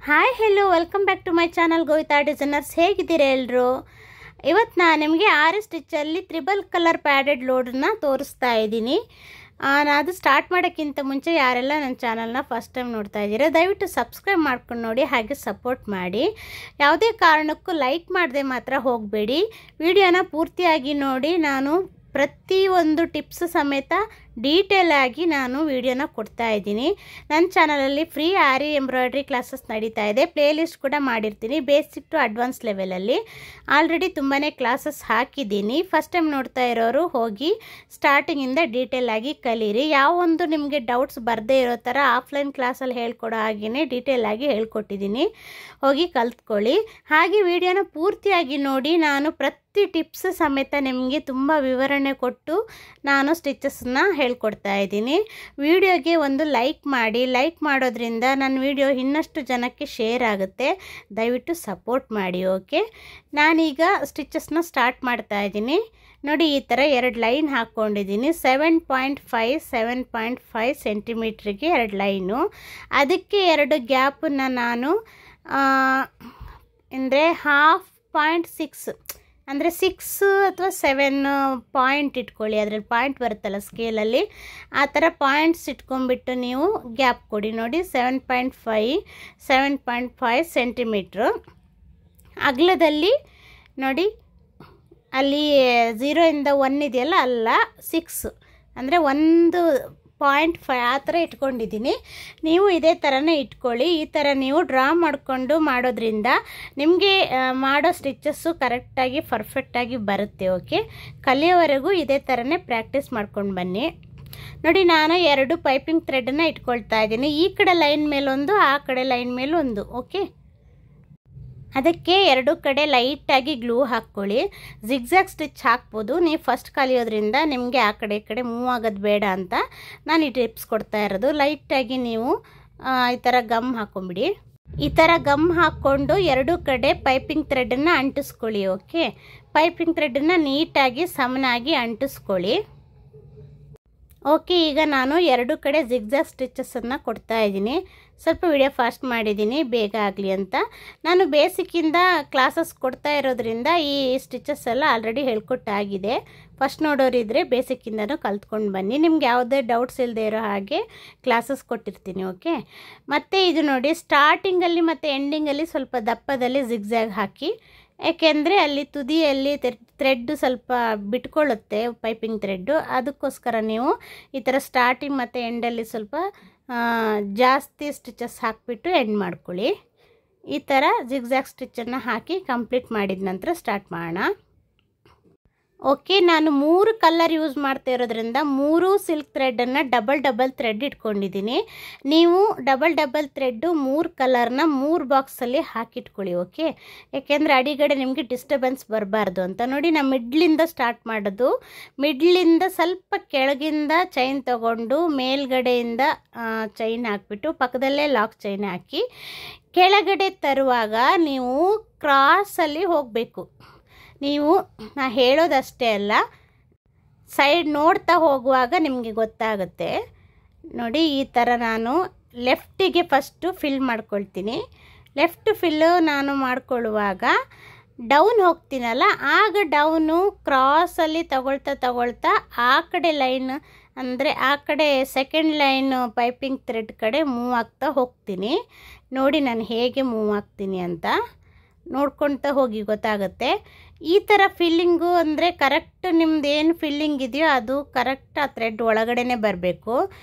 Hi hello welcome back to my channel Govita designers. ಹೇಗಿದ್ದೀರಾ ಎಲ್ಲರೂ? ಇವತ್ತು ನಾನು ನಿಮಗೆ 6 ಸ್ಟಿಚ್ಚಲ್ಲಿ ತ್ರಿಬಲ್ ಕಲರ್ ಪ್ಯಾಡೆಡ್ ಲೋಡನ್ನ ತೋರಿಸ್ತಾ ಇದ್ದೀನಿ. ಅದು ಸ್ಟಾರ್ಟ್ ಮಾಡೋಕ್ಕಿಂತ ಮುಂಚೆ ಯಾರೆಲ್ಲ ನನ್ನ ಚಾನಲ್ನ ಫಸ್ಟ್ ಟೈಮ್ ನೋಡ್ತಾ ಇದ್ದೀರಾ ದಯವಿಟ್ಟು ಸಬ್ಸ್ಕ್ರೈಬ್ ಮಾಡ್ಕೊಂಡು ನೋಡಿ, ಹಾಗೆ ಸಪೋರ್ಟ್ ಮಾಡಿ. ಯಾವುದೇ ಕಾರಣಕ್ಕೂ ಲೈಕ್ ಮಾಡದೆ ಮಾತ್ರ ಹೋಗಬೇಡಿ. ವಿಡಿಯೋನ ಪೂರ್ತಿಯಾಗಿ ನೋಡಿ. ನಾನು ಪ್ರತಿಯೊಂದು ಟಿಪ್ಸ್ ಸಮೇತ ಡೀಟೇಲ್ ಆಗಿ ನಾನು ವಿಡಿಯೋನ ಕೊಡ್ತಾ ಇದ್ದೀನಿ. ನನ್ನ ಚಾನಲಲ್ಲಿ ಫ್ರೀ ಆರಿ ಎಂಬ್ರಾಯ್ಡ್ರಿ ಕ್ಲಾಸಸ್ ನಡೀತಾ ಇದೆ. ಪ್ಲೇಲಿಸ್ಟ್ ಕೂಡ ಮಾಡಿರ್ತೀನಿ. ಬೇಸಿಕ್ ಟು ಅಡ್ವಾನ್ಸ್ ಲೆವೆಲಲ್ಲಿ ಆಲ್ರೆಡಿ ತುಂಬಾ ಕ್ಲಾಸಸ್ ಹಾಕಿದ್ದೀನಿ. ಫಸ್ಟ್ ಟೈಮ್ ನೋಡ್ತಾ ಇರೋರು ಹೋಗಿ ಸ್ಟಾರ್ಟಿಂಗಿಂದ ಡೀಟೇಲ್ ಆಗಿ ಕಲೀರಿ. ಯಾವೊಂದು ನಿಮಗೆ ಡೌಟ್ಸ್ ಬರದೇ ಇರೋ ಥರ ಆಫ್ಲೈನ್ ಕ್ಲಾಸಲ್ಲಿ ಹೇಳ್ಕೊಡೋ ಹಾಗೆಯೇ ಡೀಟೇಲ್ ಆಗಿ ಹೇಳ್ಕೊಟ್ಟಿದ್ದೀನಿ. ಹೋಗಿ ಕಲ್ತ್ಕೊಳ್ಳಿ. ಹಾಗೆ ವಿಡಿಯೋನ ಪೂರ್ತಿಯಾಗಿ ನೋಡಿ. ನಾನು ಪ್ರತಿ ಟಿಪ್ಸ್ ಸಮೇತ ನಿಮಗೆ ತುಂಬ ವಿವರಣೆ ಕೊಟ್ಟು ನಾನು ಸ್ಟಿಚಸ್ನ ಹೇಳ್ಕೊಡ್ತಾ ಇದ್ದೀನಿ. ವಿಡಿಯೋಗೆ ಒಂದು ಲೈಕ್ ಮಾಡಿ. ಲೈಕ್ ಮಾಡೋದ್ರಿಂದ ನನ್ನ ವಿಡಿಯೋ ಇನ್ನಷ್ಟು ಜನಕ್ಕೆ ಶೇರ್ ಆಗುತ್ತೆ. ದಯವಿಟ್ಟು ಸಪೋರ್ಟ್ ಮಾಡಿ. ಓಕೆ, ನಾನೀಗ ಸ್ಟಿಚಸ್ನ ಸ್ಟಾರ್ಟ್ ಮಾಡ್ತಾ ಇದ್ದೀನಿ. ನೋಡಿ, ಈ ಥರ 2 ಲೈನ್ ಹಾಕ್ಕೊಂಡಿದ್ದೀನಿ. 7.5 ಸೆಂಟಿಮೀಟ್ರಿಗೆ 2 ಲೈನು. ಅದಕ್ಕೆ 2 ಗ್ಯಾಪನ್ನು ನಾನು ಅಂದರೆ 0.6 ಅಂದರೆ 6 ಅಥವಾ 7 ಪಾಯಿಂಟ್ ಇಟ್ಕೊಳ್ಳಿ. ಅದರಲ್ಲಿ ಪಾಯಿಂಟ್ ಬರುತ್ತಲ್ಲ ಸ್ಕೇಲಲ್ಲಿ, ಆ ಥರ ಪಾಯಿಂಟ್ಸ್ ಇಟ್ಕೊಂಡ್ಬಿಟ್ಟು ನೀವು ಗ್ಯಾಪ್ ಕೊಡಿ. ನೋಡಿ, 7.5 ಸೆಂಟಿಮೀಟ್ರು ಅಗಲದಲ್ಲಿ. ನೋಡಿ, ಅಲ್ಲಿ 0 ಇಂದ 1 ಇದೆಯಲ್ಲ, ಅಲ್ಲ 6 ಅಂದರೆ 1.5 ಆ ಥರ ಇಟ್ಕೊಂಡಿದ್ದೀನಿ. ನೀವು ಇದೇ ಥರನೇ ಇಟ್ಕೊಳ್ಳಿ. ಈ ಥರ ನೀವು ಡ್ರಾ ಮಾಡಿಕೊಂಡು ಮಾಡೋದ್ರಿಂದ ನಿಮಗೆ ಮಾಡೋ ಸ್ಟಿಚಸ್ಸು ಕರೆಕ್ಟಾಗಿ ಪರ್ಫೆಕ್ಟಾಗಿ ಬರುತ್ತೆ. ಓಕೆ, ಕಲಿಯೋವರೆಗೂ ಇದೇ ಥರನೇ ಪ್ರಾಕ್ಟೀಸ್ ಮಾಡ್ಕೊಂಡು ಬನ್ನಿ. ನೋಡಿ, ನಾನು 2 ಪೈಪಿಂಗ್ ಥ್ರೆಡನ್ನು ಇಟ್ಕೊಳ್ತಾ ಇದ್ದೀನಿ. ಈ ಕಡೆ ಲೈನ್ ಮೇಲೊಂದು, ಆ ಕಡೆ ಲೈನ್ ಮೇಲೊಂದು. ಓಕೆ, ಅದಕ್ಕೆ 2 ಕಡೆ ಲೈಟಾಗಿ ಗ್ಲೂ ಹಾಕ್ಕೊಳ್ಳಿ. ಜಿಗ್ಜಾಗ್ ಸ್ಟಿಚ್ ಹಾಕ್ಬೋದು. ನೀವು ಫಸ್ಟ್ ಕಲಿಯೋದ್ರಿಂದ ನಿಮಗೆ ಆ ಕಡೆ ಈ ಕಡೆ ಮೂವ್ ಆಗೋದು ಬೇಡ ಅಂತ ನಾನು ಈ ಟಿಪ್ಸ್ ಕೊಡ್ತಾ ಇರೋದು. ಲೈಟಾಗಿ ನೀವು ಈ ಥರ ಗಮ್ ಹಾಕ್ಕೊಂಬಿಡಿ. ಈ ಥರ ಗಮ್ ಹಾಕ್ಕೊಂಡು 2 ಕಡೆ ಪೈಪಿಂಗ್ ಥ್ರೆಡನ್ನು ಅಂಟಿಸ್ಕೊಳ್ಳಿ. ಓಕೆ, ಪೈಪಿಂಗ್ ಥ್ರೆಡನ್ನು ನೀಟಾಗಿ ಸಮನಾಗಿ ಅಂಟಿಸ್ಕೊಳ್ಳಿ. ಓಕೆ, ಈಗ ನಾನು 2 ಕಡೆ ಜಿಗ್ಜಾಗ್ ಸ್ಟಿಚಸನ್ನು ಕೊಡ್ತಾ ಇದ್ದೀನಿ. ಸ್ವಲ್ಪ ವಿಡಿಯೋ ಫಾಸ್ಟ್ ಮಾಡಿದ್ದೀನಿ ಬೇಗ ಆಗಲಿ ಅಂತ. ನಾನು ಬೇಸಿಕ್ಕಿಂದ ಕ್ಲಾಸಸ್ ಕೊಡ್ತಾ ಇರೋದ್ರಿಂದ ಈ ಸ್ಟಿಚಸ್ ಎಲ್ಲ ಆಲ್ರೆಡಿ ಹೇಳ್ಕೊಟ್ಟಾಗಿದೆ. ಫಸ್ಟ್ ನೋಡೋರಿದ್ದರೆ ಬೇಸಿಕ್ಕಿಂದನೂ ಕಲ್ತ್ಕೊಂಡು ಬನ್ನಿ. ನಿಮ್ಗೆ ಯಾವುದೇ ಡೌಟ್ಸ್ ಇಲ್ಲದೆ ಇರೋ ಹಾಗೆ ಕ್ಲಾಸಸ್ ಕೊಟ್ಟಿರ್ತೀನಿ. ಓಕೆ, ಮತ್ತು ಇದು ನೋಡಿ, ಸ್ಟಾರ್ಟಿಂಗಲ್ಲಿ ಮತ್ತು ಎಂಡಿಂಗಲ್ಲಿ ಸ್ವಲ್ಪ ದಪ್ಪದಲ್ಲಿ ಜಿಗ್ಜಾಗ್ ಹಾಕಿ. ಯಾಕೆಂದರೆ ಅಲ್ಲಿ ತುದಿಯಲ್ಲಿ ಥ್ರೆಡ್ ಸ್ವಲ್ಪ ಬಿಟ್ಕೊಳ್ಳುತ್ತೆ, ಪೈಪಿಂಗ್ ಥ್ರೆಡ್ಡು. ಅದಕ್ಕೋಸ್ಕರ ನೀವು ಈ ಥರ ಸ್ಟಾರ್ಟಿಂಗ್ ಮತ್ತು ಎಂಡಲ್ಲಿ ಸ್ವಲ್ಪ ಜಾಸ್ತಿ ಸ್ಟಿಚಸ್ ಹಾಕಿಬಿಟ್ಟು ಎಂಡ್ ಮಾಡ್ಕೊಳ್ಳಿ. ಈ ಥರ ಜಿಗ್ಜಾಗ್ ಸ್ಟಿಚ್ಚನ್ನು ಹಾಕಿ ಕಂಪ್ಲೀಟ್ ಮಾಡಿದ ನಂತರ ಸ್ಟಾರ್ಟ್ ಮಾಡೋಣ. ಓಕೆ, ನಾನು 3 ಕಲರ್ ಯೂಸ್ ಮಾಡ್ತಾ ಇರೋದ್ರಿಂದ 3 ಸಿಲ್ಕ್ ಥ್ರೆಡನ್ನು ಡಬಲ್ ಥ್ರೆಡ್ ಇಟ್ಕೊಂಡಿದ್ದೀನಿ. ನೀವು ಡಬಲ್ ಥ್ರೆಡ್ಡು 3 ಕಲರ್ನ 3 ಬಾಕ್ಸಲ್ಲಿ ಹಾಕಿಟ್ಕೊಳ್ಳಿ. ಓಕೆ, ಯಾಕೆಂದರೆ ಅಡಿಗಡೆ ನಿಮಗೆ ಡಿಸ್ಟರ್ಬೆನ್ಸ್ ಬರಬಾರ್ದು ಅಂತ. ನೋಡಿ, ನಾನು ಮಿಡ್ಲಿಂದ ಸ್ಟಾರ್ಟ್ ಮಾಡೋದು. ಮಿಡ್ಲಿಂದ ಸ್ವಲ್ಪ ಕೆಳಗಿಂದ ಚೈನ್ ತಗೊಂಡು ಮೇಲ್ಗಡೆಯಿಂದ ಚೈನ್ ಹಾಕ್ಬಿಟ್ಟು ಪಕ್ಕದಲ್ಲೇ ಲಾಕ್ ಚೈನ್ ಹಾಕಿ ಕೆಳಗಡೆ ತರುವಾಗ ನೀವು ಕ್ರಾಸಲ್ಲಿ ಹೋಗಬೇಕು. ನೀವು ನಾ ಹೇಳೋದಷ್ಟೇ ಅಲ್ಲ, ಸೈಡ್ ನೋಡ್ತಾ ಹೋಗುವಾಗ ನಿಮಗೆ ಗೊತ್ತಾಗುತ್ತೆ. ನೋಡಿ, ಈ ಥರ ನಾನು ಲೆಫ್ಟಿಗೆ ಫಸ್ಟು ಫಿಲ್ ಮಾಡ್ಕೊಳ್ತೀನಿ. ಲೆಫ್ಟ್ ಫಿಲ್ಲು ನಾನು ಮಾಡ್ಕೊಳ್ಳುವಾಗ ಡೌನ್ ಹೋಗ್ತೀನಲ್ಲ, ಆಗ ಡೌನು ಕ್ರಾಸಲ್ಲಿ ತಗೊಳ್ತಾ ಆ ಕಡೆ ಲೈನ್ ಅಂದರೆ ಆ ಕಡೆ ಸೆಕೆಂಡ್ ಲೈನ್ ಪೈಪಿಂಗ್ ಥ್ರೆಡ್ ಕಡೆ ಮೂವ್ ಆಗ್ತಾ ಹೋಗ್ತೀನಿ. ನೋಡಿ, ನಾನು ಹೇಗೆ ಮೂವ್ ಆಗ್ತೀನಿ ಅಂತ ನೋಡ್ಕೊಳ್ತಾ ಹೋಗಿ ಗೊತ್ತಾಗುತ್ತೆ. ಈ ಥರ ಫಿಲ್ಲಿಂಗು ಅಂದರೆ ಕರೆಕ್ಟ್ ನಿಮ್ದು ಏನು ಫಿಲ್ಲಿಂಗ್ ಇದೆಯೋ ಅದು ಕರೆಕ್ಟ್ ಆ ಥ್ರೆಡ್ ಒಳಗಡೆನೇ ಬರಬೇಕು.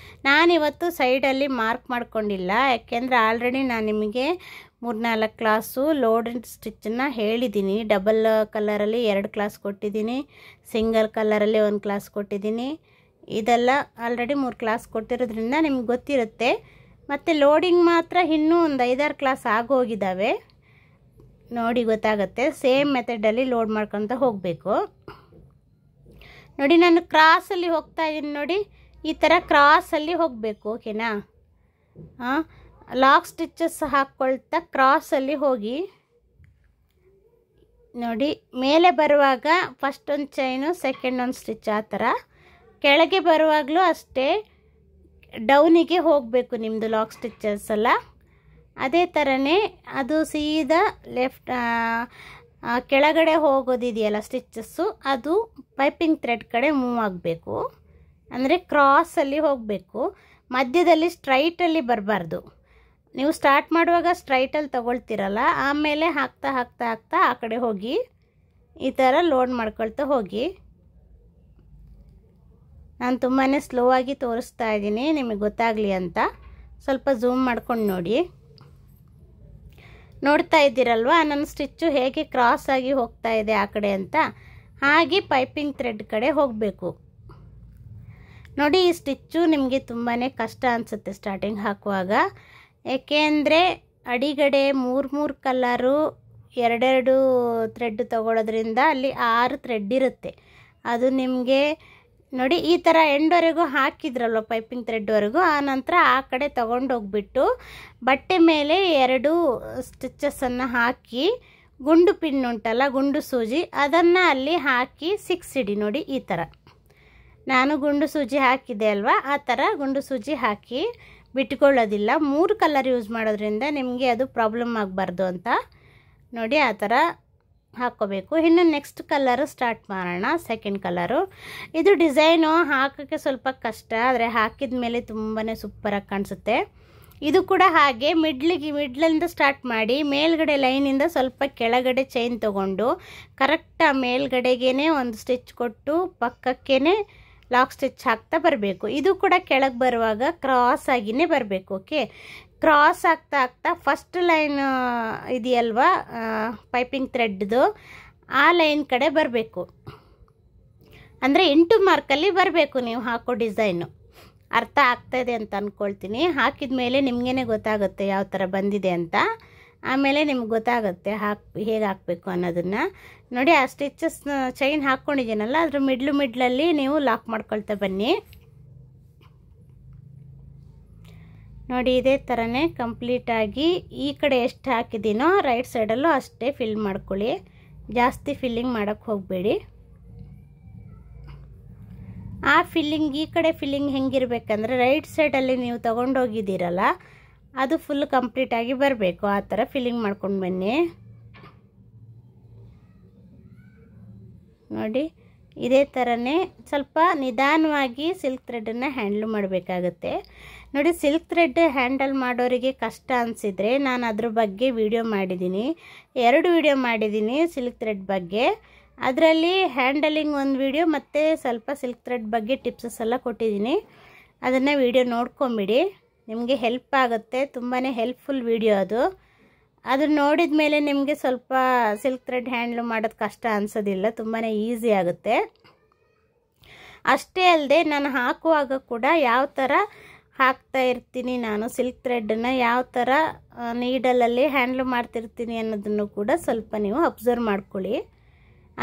ನಾನಿವತ್ತು ಸೈಡಲ್ಲಿ ಮಾರ್ಕ್ ಮಾಡ್ಕೊಂಡಿಲ್ಲ, ಯಾಕೆಂದರೆ ಆಲ್ರೆಡಿ ನಾನು ನಿಮಗೆ 3-4 ಕ್ಲಾಸು ಲೋಡೆಡ್ ಸ್ಟಿಚ್ಚನ್ನು ಹೇಳಿದ್ದೀನಿ. ಡಬಲ್ ಕಲರಲ್ಲಿ 2 ಕ್ಲಾಸ್ ಕೊಟ್ಟಿದ್ದೀನಿ, ಸಿಂಗಲ್ ಕಲರಲ್ಲಿ 1 ಕ್ಲಾಸ್ ಕೊಟ್ಟಿದ್ದೀನಿ. ಇದೆಲ್ಲ ಆಲ್ರೆಡಿ 3 ಕ್ಲಾಸ್ ಕೊಟ್ಟಿರೋದ್ರಿಂದ ನಿಮ್ಗೆ ಗೊತ್ತಿರುತ್ತೆ. ಮತ್ತು ಲೋಡಿಂಗ್ ಮಾತ್ರ ಇನ್ನೂ ಒಂದು 5-6 ಕ್ಲಾಸ್ ಆಗೋಗಿದ್ದಾವೆ. ನೋಡಿ, ಗೊತ್ತಾಗುತ್ತೆ. ಸೇಮ್ ಮೆಥಡಲ್ಲಿ ಲೋಡ್ ಮಾಡ್ಕೊತ ಹೋಗಬೇಕು. ನೋಡಿ, ನಾನು ಕ್ರಾಸಲ್ಲಿ ಹೋಗ್ತಾ ಇದ್ದೀನಿ. ನೋಡಿ, ಈ ಥರ ಕ್ರಾಸಲ್ಲಿ ಹೋಗಬೇಕು. ಓಕೆನಾ? ಲಾಕ್ ಸ್ಟಿಚಸ್ ಹಾಕ್ಕೊಳ್ತಾ ಕ್ರಾಸಲ್ಲಿ ಹೋಗಿ. ನೋಡಿ, ಮೇಲೆ ಬರುವಾಗ ಫಸ್ಟ್ ಒಂದು ಚೈನು, ಸೆಕೆಂಡ್ ಒಂದು ಸ್ಟಿಚ್, ಆ ಥರ. ಕೆಳಗೆ ಬರುವಾಗಲೂ ಅಷ್ಟೇ ಡೌನಿಗೆ ಹೋಗಬೇಕು ನಿಮ್ಮದು ಲಾಕ್ ಸ್ಟಿಚಸ್ ಎಲ್ಲ. ಅದೇ ಥರನೇ ಅದು ಸೀದಾ ಲೆಫ್ಟ್ ಕೆಳಗಡೆ ಹೋಗೋದಿದೆಯಲ್ಲ ಸ್ಟಿಚ್ಚಸ್ಸು, ಅದು ಪೈಪಿಂಗ್ ಥ್ರೆಡ್ ಕಡೆ ಮೂವ್ ಆಗಬೇಕು. ಅಂದರೆ ಕ್ರಾಸಲ್ಲಿ ಹೋಗಬೇಕು, ಮಧ್ಯದಲ್ಲಿ ಸ್ಟ್ರೈಟಲ್ಲಿ ಬರಬಾರ್ದು. ನೀವು ಸ್ಟಾರ್ಟ್ ಮಾಡುವಾಗ ಸ್ಟ್ರೈಟಲ್ಲಿ ತಗೊಳ್ತೀರಲ್ಲ, ಆಮೇಲೆ ಹಾಕ್ತಾ ಹಾಕ್ತಾ ಹಾಕ್ತಾ ಆ ಕಡೆ ಹೋಗಿ ಈ ಥರ ಲೋಡ್ ಮಾಡ್ಕೊಳ್ತಾ ಹೋಗಿ. ನಾನು ತುಂಬಾ ಸ್ಲೋ ಆಗಿ ತೋರಿಸ್ತಾ ಇದ್ದೀನಿ ನಿಮಗೆ ಗೊತ್ತಾಗಲಿ ಅಂತ. ಸ್ವಲ್ಪ ಝೂಮ್ ಮಾಡ್ಕೊಂಡು ನೋಡಿ. ನೋಡ್ತಾ ಇದ್ದೀರಲ್ವ ನನ್ನ ಸ್ಟಿಚ್ಚು ಹೇಗೆ ಕ್ರಾಸ್ ಆಗಿ ಹೋಗ್ತಾ ಇದೆ ಆ ಕಡೆ ಅಂತ. ಹಾಗೆ ಪೈಪಿಂಗ್ ಥ್ರೆಡ್ ಕಡೆ ಹೋಗಬೇಕು. ನೋಡಿ, ಈ ಸ್ಟಿಚ್ಚು ನಿಮಗೆ ತುಂಬಾ ಕಷ್ಟ ಅನಿಸುತ್ತೆ ಸ್ಟಾರ್ಟಿಂಗ್ ಹಾಕುವಾಗ. ಏಕೆಂದರೆ ಅಡಿಗಡೆ 3 ಕಲರು 2 ಥ್ರೆಡ್ ತಗೊಳ್ಳೋದ್ರಿಂದ ಅಲ್ಲಿ 6 ಥ್ರೆಡ್ ಇರುತ್ತೆ. ಅದು ನಿಮಗೆ ನೋಡಿ ಈ ಥರ ಎಂಡ್ವರೆಗೂ ಹಾಕಿದ್ರಲ್ವ ಪೈಪಿಂಗ್ ಥ್ರೆಡ್ವರೆಗೂ, ಆ ನಂತರ ಆ ಕಡೆ ತೊಗೊಂಡೋಗ್ಬಿಟ್ಟು ಬಟ್ಟೆ ಮೇಲೆ 2 ಸ್ಟಿಚ್ಚಸನ್ನು ಹಾಕಿ ಗುಂಡು ಪಿನ್ ಉಂಟಲ್ಲ, ಗುಂಡು ಸೂಜಿ, ಅದನ್ನು ಅಲ್ಲಿ ಹಾಕಿ 6 ಇಡಿ. ನೋಡಿ ಈ ಥರ ನಾನು ಗುಂಡು ಸೂಜಿ ಹಾಕಿದೆ ಅಲ್ವಾ, ಆ ಥರ ಗುಂಡು ಸೂಜಿ ಹಾಕಿ ಬಿಟ್ಕೊಳ್ಳೋದಿಲ್ಲ. 3 ಕಲರ್ ಯೂಸ್ ಮಾಡೋದ್ರಿಂದ ನಿಮಗೆ ಅದು ಪ್ರಾಬ್ಲಮ್ ಆಗಬಾರ್ದು ಅಂತ ನೋಡಿ ಆ ಥರ ಹಾಕ್ಕೋಬೇಕು. ಇನ್ನು ನೆಕ್ಸ್ಟ್ ಕಲರು ಸ್ಟಾರ್ಟ್ ಮಾಡೋಣ. ಸೆಕೆಂಡ್ ಕಲರು ಇದು ಡಿಸೈನು ಹಾಕೋಕ್ಕೆ ಸ್ವಲ್ಪ ಕಷ್ಟ, ಆದರೆ ಹಾಕಿದ ಮೇಲೆ ತುಂಬಾ ಸೂಪರಾಗಿ ಕಾಣಿಸುತ್ತೆ. ಇದು ಕೂಡ ಹಾಗೆ ಮಿಡ್ಲಿಂದ ಸ್ಟಾರ್ಟ್ ಮಾಡಿ ಮೇಲ್ಗಡೆ ಲೈನಿಂದ ಸ್ವಲ್ಪ ಕೆಳಗಡೆ ಚೈನ್ ತೊಗೊಂಡು ಕರೆಕ್ಟ್ ಆ ಮೇಲ್ಗಡೆಗೇ ಒಂದು ಸ್ಟಿಚ್ ಕೊಟ್ಟು ಪಕ್ಕಕ್ಕೇ ಲಾಕ್ ಸ್ಟಿಚ್ ಹಾಕ್ತಾ ಬರಬೇಕು. ಇದು ಕೂಡ ಕೆಳಗೆ ಬರುವಾಗ ಕ್ರಾಸ್ ಆಗಿಯೇ ಬರಬೇಕು. ಓಕೆ, ಕ್ರಾಸ್ ಆಗ್ತಾ ಆಗ್ತಾ ಫಸ್ಟ್ ಲೈನ್ ಇದೆಯಲ್ವಾ ಪೈಪಿಂಗ್ ಥ್ರೆಡ್ದು, ಆ ಲೈನ್ ಕಡೆ ಬರಬೇಕು. ಅಂದರೆ 8 ಮಾರ್ಕಲ್ಲಿ ಬರಬೇಕು ನೀವು ಹಾಕೋ ಡಿಸೈನು. ಅರ್ಥ ಆಗ್ತಾಯಿದೆ ಅಂತ ಅಂದ್ಕೊಳ್ತೀನಿ. ಹಾಕಿದ ಮೇಲೆ ನಿಮಗೇ ಗೊತ್ತಾಗುತ್ತೆ ಯಾವ ಥರ ಬಂದಿದೆ ಅಂತ. ಆಮೇಲೆ ನಿಮ್ಗೆ ಗೊತ್ತಾಗುತ್ತೆ ಹೇಗೆ ಹಾಕಬೇಕು ಅನ್ನೋದನ್ನು. ನೋಡಿ, ಆ ಸ್ಟಿಚಸ್ ಚೈನ್ ಹಾಕ್ಕೊಂಡಿದ್ದೀನಲ್ಲ, ಅದ್ರ ಮಿಡ್ಲಲ್ಲಿ ನೀವು ಲಾಕ್ ಮಾಡ್ಕೊಳ್ತಾ ಬನ್ನಿ. ನೋಡಿ, ಇದೇ ಥರನೇ ಕಂಪ್ಲೀಟಾಗಿ ಈ ಕಡೆ ಎಷ್ಟು ಹಾಕಿದ್ದೀನೋ ರೈಟ್ ಸೈಡಲ್ಲೂ ಅಷ್ಟೇ ಫಿಲ್ ಮಾಡ್ಕೊಳ್ಳಿ. ಜಾಸ್ತಿ ಫಿಲ್ಲಿಂಗ್ ಮಾಡೋಕ್ಕೆ ಹೋಗಬೇಡಿ. ಆ ಫಿಲ್ಲಿಂಗ್ ಈ ಕಡೆ ಫಿಲ್ಲಿಂಗ್ ಹೆಂಗಿರಬೇಕಂದ್ರೆ ರೈಟ್ ಸೈಡಲ್ಲಿ ನೀವು ತೊಗೊಂಡೋಗಿದ್ದೀರಲ್ಲ, ಅದು ಫುಲ್ ಕಂಪ್ಲೀಟಾಗಿ ಬರಬೇಕು. ಆ ಥರ ಫಿಲ್ಲಿಂಗ್ ಮಾಡ್ಕೊಂಡು ಬನ್ನಿ. ನೋಡಿ, ಇದೇ ಥರನೇ ಸ್ವಲ್ಪ ನಿಧಾನವಾಗಿ ಸಿಲ್ಕ್ ಥ್ರೆಡನ್ನು ಹ್ಯಾಂಡಲ್ ಮಾಡಬೇಕಾಗುತ್ತೆ. ನೋಡಿ, ಸಿಲ್ಕ್ ಥ್ರೆಡ್ ಹ್ಯಾಂಡಲ್ ಮಾಡೋರಿಗೆ ಕಷ್ಟ ಅನಿಸಿದರೆ ನಾನು ಅದ್ರ ಬಗ್ಗೆ ವಿಡಿಯೋ ಮಾಡಿದ್ದೀನಿ, 2 ವಿಡಿಯೋ ಮಾಡಿದ್ದೀನಿ ಸಿಲ್ಕ್ ಥ್ರೆಡ್ ಬಗ್ಗೆ. ಅದರಲ್ಲಿ ಹ್ಯಾಂಡಲಿಂಗ್ ಒಂದು ವಿಡಿಯೋ ಮತ್ತು ಸ್ವಲ್ಪ ಸಿಲ್ಕ್ ಥ್ರೆಡ್ ಬಗ್ಗೆ ಟಿಪ್ಸಸ್ ಎಲ್ಲ ಕೊಟ್ಟಿದ್ದೀನಿ. ಅದನ್ನು ವಿಡಿಯೋ ನೋಡ್ಕೊಂಬಿಡಿ, ನಿಮಗೆ ಹೆಲ್ಪ್ ಆಗುತ್ತೆ. ತುಂಬಾ ಹೆಲ್ಪ್ಫುಲ್ ವಿಡಿಯೋ ಅದು. ಅದನ್ನು ನೋಡಿದ ಮೇಲೆ ನಿಮಗೆ ಸ್ವಲ್ಪ ಸಿಲ್ಕ್ ಥ್ರೆಡ್ ಹ್ಯಾಂಡಲ್ ಮಾಡೋದು ಕಷ್ಟ ಅನಿಸೋದಿಲ್ಲ, ತುಂಬಾ ಈಸಿ ಆಗುತ್ತೆ. ಅಷ್ಟೇ ಅಲ್ಲದೆ ನಾನು ಹಾಕುವಾಗ ಕೂಡ ಯಾವ ಥರ ಹಾಕ್ತಾ ಇರ್ತೀನಿ, ನಾನು ಸಿಲ್ಕ್ ಥ್ರೆಡನ್ನು ಯಾವ ಥರ ನೀಡಲಲ್ಲಿ ಹ್ಯಾಂಡಲ್ ಮಾಡ್ತಿರ್ತೀನಿ ಅನ್ನೋದನ್ನು ಕೂಡ ಸ್ವಲ್ಪ ನೀವು ಅಬ್ಸರ್ವ್ ಮಾಡ್ಕೊಳ್ಳಿ.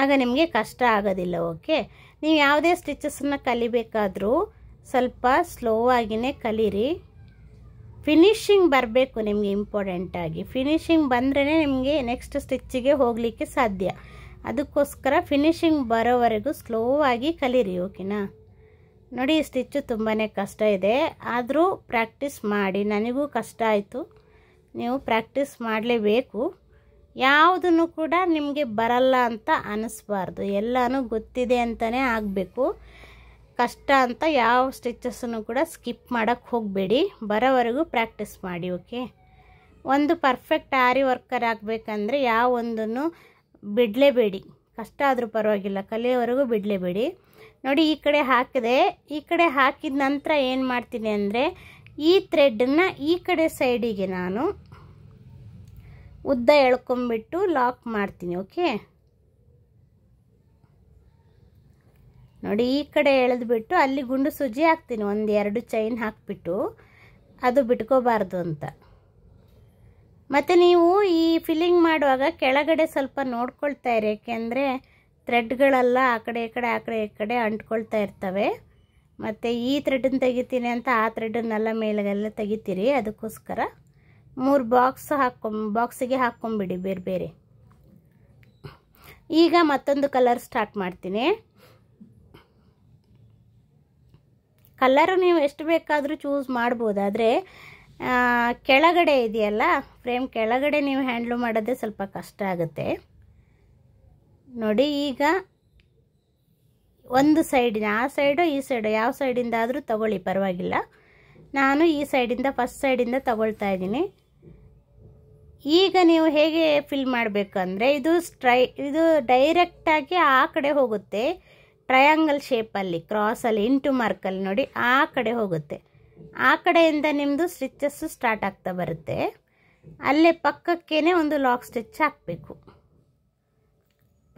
ಆಗ ನಿಮಗೆ ಕಷ್ಟ ಆಗೋದಿಲ್ಲ. ಓಕೆ, ನೀವು ಯಾವುದೇ ಸ್ಟಿಚಸನ್ನು ಕಲಿಬೇಕಾದರೂ ಸ್ವಲ್ಪ ಸ್ಲೋ ಆಗಿಯೇ ಕಲೀರಿ. ಫಿನಿಶಿಂಗ್ ಬರಬೇಕು ನಿಮಗೆ ಇಂಪಾರ್ಟೆಂಟಾಗಿ. ಫಿನಿಶಿಂಗ್ ಬಂದ್ರೇ ನಿಮಗೆ ನೆಕ್ಸ್ಟ್ ಸ್ಟಿಚ್ಚಿಗೆ ಹೋಗಲಿಕ್ಕೆ ಸಾಧ್ಯ. ಅದಕ್ಕೋಸ್ಕರ ಫಿನಿಶಿಂಗ್ ಬರೋವರೆಗೂ ಸ್ಲೋ ಆಗಿ ಕಲೀರಿ. ಓಕೆನಾ? ನೋಡಿ, ಈ ಸ್ಟಿಚ್ಚು ತುಂಬಾ ಕಷ್ಟ ಇದೆ, ಆದರೂ ಪ್ರಾಕ್ಟೀಸ್ ಮಾಡಿ. ನನಗೂ ಕಷ್ಟ ಆಯಿತು, ನೀವು ಪ್ರಾಕ್ಟೀಸ್ ಮಾಡಲೇಬೇಕು. ಯಾವುದನ್ನು ಕೂಡ ನಿಮಗೆ ಬರಲ್ಲ ಅಂತ ಅನ್ನಿಸ್ಬಾರ್ದು, ಎಲ್ಲನೂ ಗೊತ್ತಿದೆ ಅಂತಲೇ ಆಗಬೇಕು. ಕಷ್ಟ ಅಂತ ಯಾವ ಸ್ಟಿಚಸ್ಸನ್ನು ಕೂಡ ಸ್ಕಿಪ್ ಮಾಡೋಕ್ಕೆ ಹೋಗಬೇಡಿ, ಬರೋವರೆಗೂ ಪ್ರಾಕ್ಟೀಸ್ ಮಾಡಿ. ಓಕೆ, ಒಂದು ಪರ್ಫೆಕ್ಟ್ ಆರಿ ವರ್ಕರ್ ಆಗಬೇಕಂದ್ರೆ ಯಾವ ಒಂದನ್ನು ಬಿಡಲೇಬೇಡಿ. ಕಷ್ಟ ಆದರೂ ಪರವಾಗಿಲ್ಲ, ಕಲಿಯೋವರೆಗೂ ಬಿಡಲೇಬೇಡಿ. ನೋಡಿ, ಈ ಕಡೆ ಹಾಕಿದೆ. ಈ ಕಡೆ ಹಾಕಿದ ನಂತರ ಏನು ಮಾಡ್ತೀನಿ ಅಂದರೆ ಈ ಥ್ರೆಡನ್ನು ಈ ಕಡೆ ಸೈಡಿಗೆ ನಾನು ಉದ್ದ ಎಳ್ಕೊಂಬಿಟ್ಟು ಲಾಕ್ ಮಾಡ್ತೀನಿ. ಓಕೆ, ನೋಡಿ, ಈ ಕಡೆ ಎಳೆದ್ಬಿಟ್ಟು ಅಲ್ಲಿ ಗುಂಡು ಸೂಜಿ ಹಾಕ್ತೀನಿ. 1-2 ಚೈನ್ ಹಾಕಿಬಿಟ್ಟು, ಅದು ಬಿಟ್ಕೋಬಾರ್ದು ಅಂತ. ಮತ್ತು ನೀವು ಈ ಫಿಲ್ಲಿಂಗ್ ಮಾಡುವಾಗ ಕೆಳಗಡೆ ಸ್ವಲ್ಪ ನೋಡ್ಕೊಳ್ತಾ ಇರಿ, ಏಕೆಂದರೆ ಥ್ರೆಡ್ಗಳೆಲ್ಲ ಆ ಕಡೆ ಈ ಕಡೆ ಅಂಟ್ಕೊಳ್ತಾ ಇರ್ತವೆ. ಮತ್ತು ಈ ಥ್ರೆಡನ್ನು ತೆಗಿತೀನಿ ಅಂತ ಆ ಥ್ರೆಡನ್ನೆಲ್ಲ ಮೇಲೆಲ್ಲ ತೆಗಿತೀರಿ. ಅದಕ್ಕೋಸ್ಕರ 3 ಬಾಕ್ಸಿಗೆ ಹಾಕ್ಕೊಂಬಿಡಿ ಬೇರೆ ಬೇರೆ. ಈಗ ಮತ್ತೊಂದು ಕಲರ್ ಸ್ಟಾರ್ಟ್ ಮಾಡ್ತೀನಿ. ಕಲರು ನೀವು ಎಷ್ಟು ಬೇಕಾದರೂ ಚೂಸ್ ಮಾಡ್ಬೋದು, ಆದರೆ ಕೆಳಗಡೆ ಇದೆಯಲ್ಲ ಫ್ರೇಮ್ ಕೆಳಗಡೆ ನೀವು ಹ್ಯಾಂಡ್ಲು ಮಾಡೋದೇ ಸ್ವಲ್ಪ ಕಷ್ಟ ಆಗುತ್ತೆ ನೋಡಿ. ಈಗ ಒಂದು ಸೈಡಿನ ಆ ಸೈಡು ಈ ಸೈಡು ಯಾವ ಸೈಡಿಂದ ಆದರೂ ತಗೊಳ್ಳಿ ಪರವಾಗಿಲ್ಲ. ನಾನು ಈ ಸೈಡಿಂದ ಫಸ್ಟ್ ಸೈಡಿಂದ ತಗೊಳ್ತಾ ಇದ್ದೀನಿ. ಈಗ ನೀವು ಹೇಗೆ ಫಿಲ್ ಮಾಡಬೇಕಂದ್ರೆ ಇದು ಡೈರೆಕ್ಟಾಗಿ ಆ ಕಡೆ ಹೋಗುತ್ತೆ, ಟ್ರಯಾಂಗಲ್ ಶೇಪಲ್ಲಿ ಕ್ರಾಸಲ್ಲಿ ಇಂಟು ಮಾರ್ಕಲ್ಲಿ ನೋಡಿ ಆ ಕಡೆ ಹೋಗುತ್ತೆ. ಆ ಕಡೆಯಿಂದ ನಿಮ್ಮದು ಸ್ಟಿಚಸ್ಸು ಸ್ಟಾರ್ಟ್ ಆಗ್ತಾ ಬರುತ್ತೆ. ಅಲ್ಲೇ ಪಕ್ಕಕ್ಕೇ ಒಂದು ಲಾಕ್ ಸ್ಟಿಚ್ ಹಾಕಬೇಕು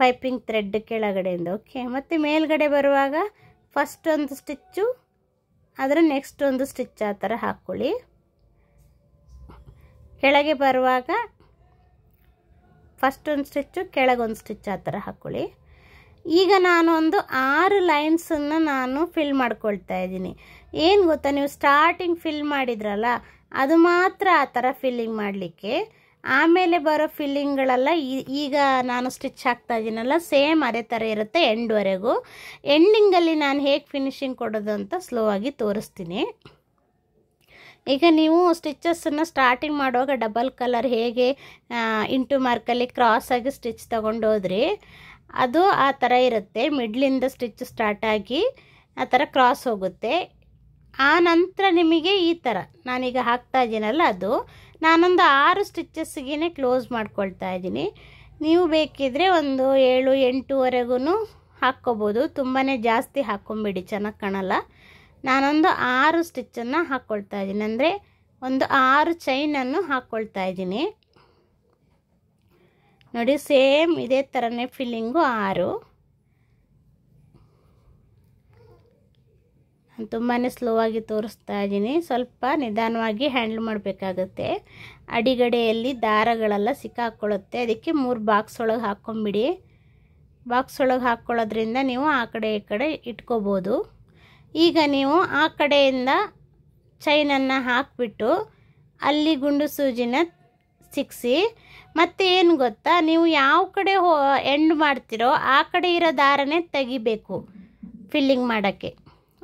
ಪೈಪಿಂಗ್ ಥ್ರೆಡ್ ಕೆಳಗಡೆಯಿಂದ. ಓಕೆ, ಮತ್ತು ಮೇಲ್ಗಡೆ ಬರುವಾಗ ಫಸ್ಟ್ ಒಂದು ಸ್ಟಿಚ್ಚು ಅದರ ನೆಕ್ಸ್ಟ್ ಒಂದು ಸ್ಟಿಚ್ ಆ ಥರ ಹಾಕ್ಕೊಳ್ಳಿ. ಕೆಳಗೆ ಬರುವಾಗ ಫಸ್ಟ್ ಒಂದು ಸ್ಟಿಚ್ಚು ಕೆಳಗೊಂದು ಸ್ಟಿಚ್ ಆ ಥರ ಹಾಕ್ಕೊಳ್ಳಿ. ಈಗ ನಾನು ಒಂದು 6 ಲೈನ್ಸನ್ನು ನಾನು ಫಿಲ್ ಮಾಡ್ಕೊಳ್ತಾ ಇದ್ದೀನಿ. ಏನು ಗೊತ್ತಾ, ನೀವು ಸ್ಟಾರ್ಟಿಂಗ್ ಫಿಲ್ ಮಾಡಿದ್ರಲ್ಲ ಅದು ಮಾತ್ರ ಆ ಥರ ಫಿಲ್ಲಿಂಗ್ ಮಾಡಲಿಕ್ಕೆ. ಆಮೇಲೆ ಬರೋ ಫಿಲ್ಲಿಂಗ್ಗಳೆಲ್ಲ ಈಗ ನಾನು ಸ್ಟಿಚ್ ಹಾಕ್ತಾ ಇದ್ದೀನಲ್ಲ ಸೇಮ್ ಅದೇ ಥರ ಇರುತ್ತೆ ಎಂಡ್ವರೆಗೂ. ಎಂಡಿಂಗಲ್ಲಿ ನಾನು ಹೇಗೆ ಫಿನಿಶಿಂಗ್ ಕೊಡೋದು ಅಂತ ಸ್ಲೋ ಆಗಿ ತೋರಿಸ್ತೀನಿ. ಈಗ ನೀವು ಸ್ಟಿಚಸ್ಸನ್ನು ಸ್ಟಾರ್ಟಿಂಗ್ ಮಾಡುವಾಗ ಡಬಲ್ ಕಲರ್ ಹೇಗೆ ಇಂಟು ಮಾರ್ಕಲ್ಲಿ ಕ್ರಾಸಾಗಿ ಸ್ಟಿಚ್ ತಗೊಂಡು ಹೋದ್ರಿ ಅದು ಆ ಥರ ಇರುತ್ತೆ. ಮಿಡ್ಲಿಂದ ಸ್ಟಿಚ್ ಸ್ಟಾರ್ಟ್ ಆಗಿ ಆ ಥರ ಕ್ರಾಸ್ ಹೋಗುತ್ತೆ. ಆ ನಂತರ ನಿಮಗೆ ಈ ಥರ ನಾನೀಗ ಹಾಕ್ತಾ ಇದ್ದೀನಲ್ಲ ಅದು ನಾನೊಂದು 6 ಸ್ಟಿಚಸ್ಸಿಗೆ ಕ್ಲೋಸ್ ಮಾಡ್ಕೊಳ್ತಾ ಇದ್ದೀನಿ. ನೀವು ಬೇಕಿದ್ರೆ ಒಂದು 7-8ವರೆಗೂ ಹಾಕ್ಕೋಬೋದು. ತುಂಬಾ ಜಾಸ್ತಿ ಹಾಕ್ಕೊಂಬಿಡಿ, ಚೆನ್ನಾಗಿ ಕಾಣಲ್ಲ. ನಾನೊಂದು 6 ಸ್ಟಿಚ್ಚನ್ನು ಹಾಕ್ಕೊಳ್ತಾ ಇದ್ದೀನಿ, ಅಂದರೆ ಒಂದು 6 ಚೈನನ್ನು ಹಾಕ್ಕೊಳ್ತಾ ಇದ್ದೀನಿ ನೋಡಿ. ಸೇಮ್ ಇದೇ ಥರನೇ ಫಿಲ್ಲಿಂಗು 6. ನಾನು ತುಂಬಾ ಸ್ಲೋ ಆಗಿ ತೋರಿಸ್ತಾ ಇದ್ದೀನಿ, ಸ್ವಲ್ಪ ನಿಧಾನವಾಗಿ ಹ್ಯಾಂಡಲ್ ಮಾಡಬೇಕಾಗುತ್ತೆ. ಅಡಿಗಡೆಯಲ್ಲಿ ದಾರಗಳೆಲ್ಲ ಸಿಕ್ಕಾಕ್ಕೊಳ್ಳುತ್ತೆ, ಅದಕ್ಕೆ 3 ಬಾಕ್ಸ್ ಒಳಗೆ ಹಾಕ್ಕೊಂಬಿಡಿ. ಬಾಕ್ಸ್ ಒಳಗೆ ಹಾಕ್ಕೊಳ್ಳೋದ್ರಿಂದ ನೀವು ಆ ಕಡೆ ಈ ಕಡೆ ಇಟ್ಕೋಬೋದು. ಈಗ ನೀವು ಆ ಕಡೆಯಿಂದ ಚೈನನ್ನು ಹಾಕಿಬಿಟ್ಟು ಅಲ್ಲಿ ಗುಂಡು ಸೂಜಿನ ಸಿಕ್ಕಿಸಿ, ಮತ್ತು ಏನು ಗೊತ್ತಾ, ನೀವು ಯಾವ ಕಡೆ ಎಂಡ್ ಮಾಡ್ತೀರೋ ಆ ಕಡೆ ಇರೋ ದಾರನೇ ತೆಗಿಬೇಕು ಫಿಲ್ಲಿಂಗ್ ಮಾಡೋಕ್ಕೆ.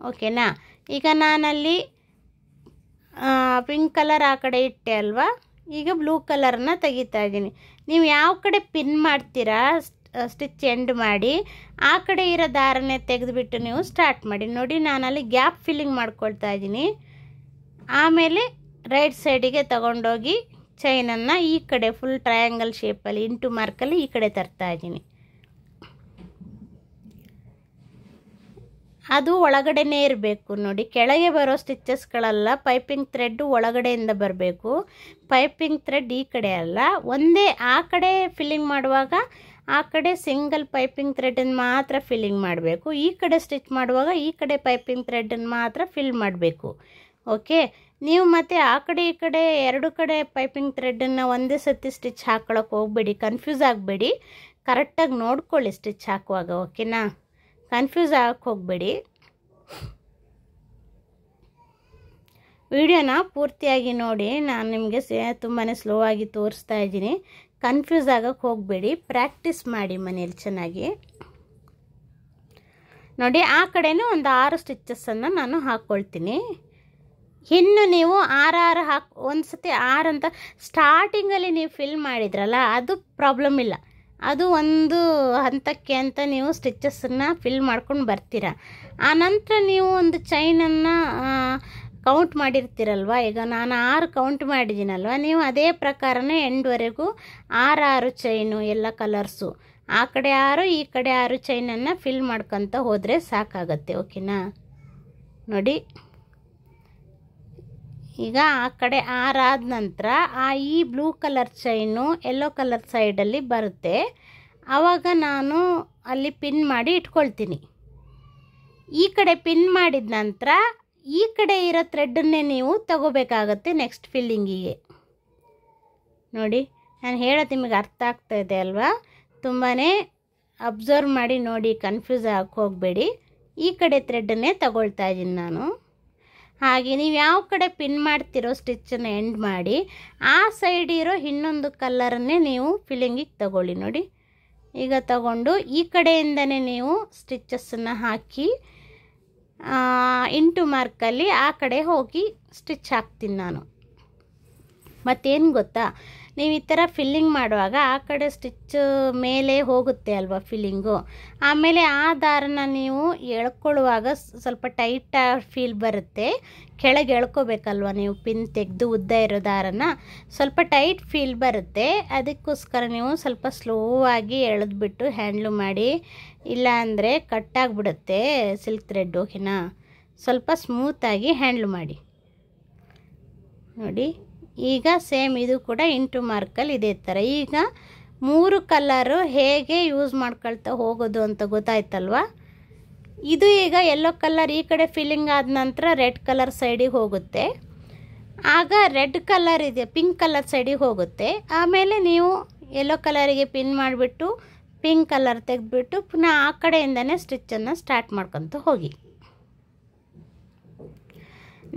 ಓಕೆನಾ? ಈಗ ನಾನಲ್ಲಿ ಪಿಂಕ್ ಕಲರ್ ಆ ಕಡೆ ಇಟ್ಟೆ ಅಲ್ವಾ, ಈಗ ಬ್ಲೂ ಕಲರನ್ನ ತೆಗಿತಾ ಇದ್ದೀನಿ. ನೀವು ಯಾವ ಕಡೆ ಪಿನ್ ಮಾಡ್ತೀರಾ ಸ್ಟಿಚ್ ಎಂಡ್ ಮಾಡಿ ಆ ಕಡೆ ಇರೋ ದಾರನೇ ತೆಗೆದುಬಿಟ್ಟು ನೀವು ಸ್ಟಾರ್ಟ್ ಮಾಡಿ. ನೋಡಿ ನಾನಲ್ಲಿ ಗ್ಯಾಪ್ ಫಿಲ್ಲಿಂಗ್ ಮಾಡ್ಕೊಳ್ತಾ ಇದ್ದೀನಿ. ಆಮೇಲೆ ರೈಟ್ ಸೈಡಿಗೆ ತಗೊಂಡೋಗಿ ಚೈನನ್ನು ಈ ಕಡೆ ಫುಲ್ ಟ್ರಯಾಂಗಲ್ ಶೇಪಲ್ಲಿ ಇಂಟು ಮಾರ್ಕಲ್ಲಿ ಈ ಕಡೆ ತರ್ತಾ ಇದ್ದೀನಿ. ಅದು ಒಳಗಡೆನೇ ಇರಬೇಕು ನೋಡಿ. ಕೆಳಗೆ ಬರೋ ಸ್ಟಿಚಸ್ಗಳೆಲ್ಲ ಪೈಪಿಂಗ್ ಥ್ರೆಡ್ಡು ಒಳಗಡೆಯಿಂದ ಬರಬೇಕು, ಪೈಪಿಂಗ್ ಥ್ರೆಡ್ ಈ ಕಡೆ ಅಲ್ಲ. ಒಂದೇ ಆ ಕಡೆ ಫಿಲ್ಲಿಂಗ್ ಮಾಡುವಾಗ ಆ ಕಡೆ ಸಿಂಗಲ್ ಪೈಪಿಂಗ್ ಥ್ರೆಡನ್ನು ಮಾತ್ರ ಫಿಲ್ಲಿಂಗ್ ಮಾಡಬೇಕು, ಈ ಕಡೆ ಸ್ಟಿಚ್ ಮಾಡುವಾಗ ಈ ಕಡೆ ಪೈಪಿಂಗ್ ಥ್ರೆಡನ್ನು ಮಾತ್ರ ಫಿಲ್ ಮಾಡಬೇಕು. ಓಕೆ, ನೀವು ಮತ್ತು ಆ ಕಡೆ ಈ ಕಡೆ 2 ಕಡೆ ಪೈಪಿಂಗ್ ಥ್ರೆಡನ್ನು ಒಂದೇ ಸತಿ ಸ್ಟಿಚ್ ಹಾಕ್ಕೊಳಕ್ಕೆ ಹೋಗಬೇಡಿ, ಕನ್ಫ್ಯೂಸ್ ಆಗಬೇಡಿ. ಕರೆಕ್ಟಾಗಿ ನೋಡ್ಕೊಳ್ಳಿ ಸ್ಟಿಚ್ ಹಾಕುವಾಗ. ಓಕೆನಾ? ಕನ್ಫ್ಯೂಸ್ ಆಗಕ್ಕೆ ಹೋಗಬೇಡಿ. ವಿಡಿಯೋನ ಪೂರ್ತಿಯಾಗಿ ನೋಡಿ, ನಾನು ನಿಮಗೆ ತುಂಬಾ ಸ್ಲೋ ಆಗಿ ತೋರಿಸ್ತಾ ಇದ್ದೀನಿ. ಕನ್ಫ್ಯೂಸ್ ಆಗಕ್ಕೆ ಹೋಗಬೇಡಿ, ಪ್ರಾಕ್ಟೀಸ್ ಮಾಡಿ ಮನೇಲಿ ಚೆನ್ನಾಗಿ ನೋಡಿ. ಆ ಕಡೆನೂ ಒಂದು 6 ಸ್ಟಿಚಸ್ಸನ್ನು ನಾನು ಹಾಕ್ಕೊಳ್ತೀನಿ. ಇನ್ನು ನೀವು 6 ಒಂದು ಸತಿ 6 ಅಂತ ಸ್ಟಾರ್ಟಿಂಗಲ್ಲಿ ನೀವು ಫಿಲ್ ಮಾಡಿದ್ರಲ್ಲ ಅದು ಪ್ರಾಬ್ಲಮ್ ಇಲ್ಲ. ಅದು ಒಂದು ಹಂತಕ್ಕೆ ಅಂತ ನೀವು ಸ್ಟಿಚಸ್ಸನ್ನು ಫಿಲ್ ಮಾಡ್ಕೊಂಡು ಬರ್ತೀರ. ಆನಂತರ ನೀವು ಒಂದು ಚೈನನ್ನು ಕೌಂಟ್ ಮಾಡಿರ್ತೀರಲ್ವ, ಈಗ ನಾನು 6 ಕೌಂಟ್ ಮಾಡಿದ್ದೀನಲ್ವ, ನೀವು ಅದೇ ಪ್ರಕಾರನೇ ಎಂಡ್ವರೆಗೂ 6 ಚೈನು ಎಲ್ಲ ಕಲರ್ಸು ಆ ಕಡೆ 6 ಈ ಕಡೆ 6 ಚೈನನ್ನು ಫಿಲ್ ಮಾಡ್ಕೊತ ಹೋದರೆ ಸಾಕಾಗತ್ತೆ. ಓಕೆನಾ? ನೋಡಿ ಈಗ ಆ ಕಡೆ 6 ಆದ ನಂತರ ಈ blue colour chain yellow colour ಸೈಡಲ್ಲಿ ಬರುತ್ತೆ. ಆವಾಗ ನಾನು ಅಲ್ಲಿ ಪಿನ್ ಮಾಡಿ ಇಟ್ಕೊಳ್ತೀನಿ. ಈ ಕಡೆ ಪಿನ್ ಮಾಡಿದ ನಂತರ ಈ ಕಡೆ ಇರೋ ಥ್ರೆಡ್ಡನ್ನೇ ನೀವು ತಗೋಬೇಕಾಗತ್ತೆ ನೆಕ್ಸ್ಟ್ ಫಿಲ್ಲಿಂಗಿಗೆ. ನೋಡಿ ನಾನು ಹೇಳೋದು ನಿಮಗೆ ಅರ್ಥ ಆಗ್ತಾ ಇದೆ ಅಲ್ವಾ? ತುಂಬಾ ಅಬ್ಸರ್ವ್ ಮಾಡಿ ನೋಡಿ, ಕನ್ಫ್ಯೂಸ್ ಆಗಕ್ಕೆ ಹೋಗಬೇಡಿ. ಈ ಕಡೆ ಥ್ರೆಡ್ಡನ್ನೇ ತಗೊಳ್ತಾ ಇದ್ದೀನಿ ನಾನು. ಹಾಗೆ ನೀವು ಯಾವ ಕಡೆ ಪಿನ್ ಮಾಡ್ತಿರೋ ಸ್ಟಿಚ್ಚನ್ನು ಎಂಡ್ ಮಾಡಿ ಆ ಸೈಡ್ ಇರೋ ಇನ್ನೊಂದು ಕಲರನ್ನೇ ನೀವು ಫಿಲ್ಲಿಂಗಿಗೆ ತಗೊಳ್ಳಿ. ನೋಡಿ ಈಗ ತಗೊಂಡು ಈ ಕಡೆಯಿಂದನೇ ನೀವು ಸ್ಟಿಚಸ್ಸನ್ನು ಹಾಕಿ ಇಂಟು ಮಾರ್ಕಲ್ಲಿ ಆ ಕಡೆ ಹೋಗಿ ಸ್ಟಿಚ್ ಹಾಕ್ತೀನಿ ನಾನು. ಮತ್ತೇನು ಗೊತ್ತಾ, ನೀವು ಈ ಥರ ಫಿಲ್ಲಿಂಗ್ ಮಾಡುವಾಗ ಆ ಕಡೆ ಸ್ಟಿಚ್ ಮೇಲೆ ಹೋಗುತ್ತೆ ಅಲ್ವಾ ಫಿಲ್ಲಿಂಗು, ಆಮೇಲೆ ಆ ದಾರನ ನೀವು ಎಳ್ಕೊಳ್ಳುವಾಗ ಸ್ವಲ್ಪ ಟೈಟ್ ಫೀಲ್ ಬರುತ್ತೆ. ಕೆಳಗೆ ಎಳ್ಕೋಬೇಕಲ್ವ ನೀವು ಪಿನ್ ತೆಗೆದು ಉದ್ದ ಇರೋ ದಾರನ, ಸ್ವಲ್ಪ ಟೈಟ್ ಫೀಲ್ ಬರುತ್ತೆ. ಅದಕ್ಕೋಸ್ಕರ ನೀವು ಸ್ವಲ್ಪ ಸ್ಲೋ ಆಗಿ ಎಳೆದ್ಬಿಟ್ಟು ಹ್ಯಾಂಡ್ಲು ಮಾಡಿ, ಇಲ್ಲ ಅಂದರೆ ಕಟ್ಟಾಗಿಬಿಡುತ್ತೆ ಸಿಲ್ಕ್ ಥ್ರೆಡ್. ಓಕೆನಾ, ಸ್ವಲ್ಪ ಸ್ಮೂತಾಗಿ ಹ್ಯಾಂಡ್ಲು ಮಾಡಿ. ನೋಡಿ ಈಗ ಸೇಮ್ ಇದು ಕೂಡ ಇಂಟು ಮಾರ್ಕಲ್ಲಿ ಇದೇ ಥರ. ಈಗ 3 ಕಲರು ಹೇಗೆ ಯೂಸ್ ಮಾಡ್ಕೊಳ್ತಾ ಹೋಗೋದು ಅಂತ ಗೊತ್ತಾಯ್ತಲ್ವ. ಇದು ಈಗ ಯೆಲ್ಲೋ ಕಲರ್ ಈ ಕಡೆ ಫಿಲ್ಲಿಂಗ್ ಆದ ನಂತರ ರೆಡ್ ಕಲರ್ ಸೈಡಿಗೆ ಹೋಗುತ್ತೆ. ಆಗ ರೆಡ್ ಕಲರ್ ಇದೆ ಪಿಂಕ್ ಕಲರ್ ಸೈಡಿಗೆ ಹೋಗುತ್ತೆ. ಆಮೇಲೆ ನೀವು ಯೆಲ್ಲೋ ಕಲರಿಗೆ ಪಿನ್ ಮಾಡಿಬಿಟ್ಟು ಪಿಂಕ್ ಕಲರ್ ತೆಗೆದುಬಿಟ್ಟು ಪುನಃ ಆ ಕಡೆಯಿಂದನೇ ಸ್ಟಿಚ್ಚನ್ನು ಸ್ಟಾರ್ಟ್ ಮಾಡ್ಕೊತ ಹೋಗಿ.